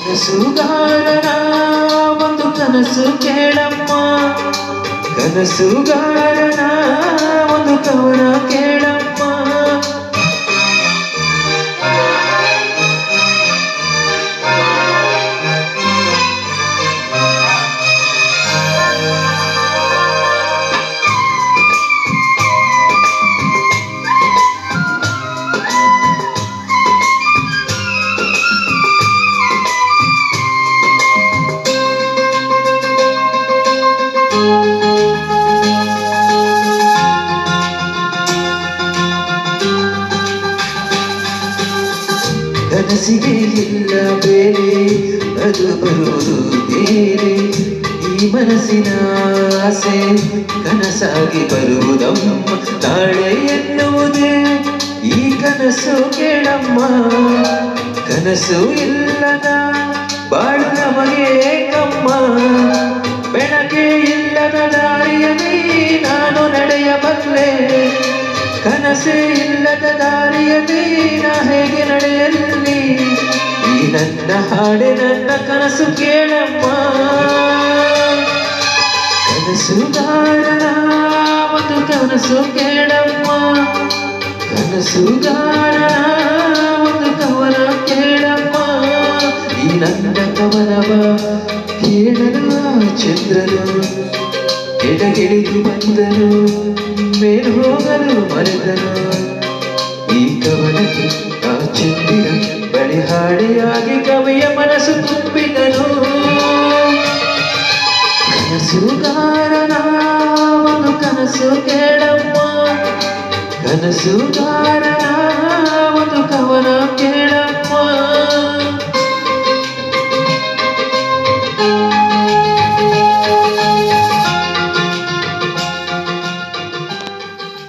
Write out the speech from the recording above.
ಕನಸುಗಾರನ ಒಂದು ಕನಸು ಕೇಳಮ್ಮ, ಕನಸುಗಾರನ ಒಂದು ಕವನ ಕೇಳಮ್ಮ. ಕನಸಿಗೆ ಇಲ್ಲ ಬೇರೆ, ಅದು ಬರುವುದು ಬೇರೆ. ಈ ಮನಸ್ಸಿನ ಆಸೆ ಕನಸಾಗಿ ಬರುವುದಮ್ಮ, ನಾಳೆ ಎನ್ನುವುದೇ ಈ ಕನಸು ಕೇಳಮ್ಮ. ಕನಸು ಇಲ್ಲದ ಬಾಳು ನಮಗೆ ಏಕಮ್ಮ, ಬೆಳಕೆ ಇಲ್ಲದ ದಾರಿಯಲ್ಲಿ ನಾನು ನಡೆಯಬಲ್ಲೆ. ಕನಸೇ ಇಲ್ಲದ ದಾರಿಯಲ್ಲಿ ನಾ ಹೇಗೆ ನಡೆಯಲಿ? ಈ ನನ್ನ ಹಾಡೆ ನನ್ನ ಕನಸು ಕೇಳಮ್ಮ. ಕನಸುಗಾರನ ಒಂದು ಕನಸು ಕೇಳಮ್ಮ, ಕನಸುಗಾರನ ಒಂದು ಕವನ ಕೇಳಮ್ಮ. ಈ ನನ್ನ ಕವನವ ಕೇಳಲು ಚಂದ್ರನು ಎಡಗಿಳಿದು ಬಂದರು, ಮೇಲು ಹೋಗಲು ಮರೆತನು. ಈ ಕವನಕ್ಕೆ ಆ ಚಂದಿರ ಬಳಿ ಹಾಡಿಯಾಗಿ ಕವಿಯ ಮನಸ್ಸು ತುಂಬಿದನು. ಕನಸುಗಾರನ ಒಂದು ಕನಸು ಕೇಳಮ್ಮ, ಕನಸುಗಾರನ ಒಂದು ಕವನ ಕೇಳ.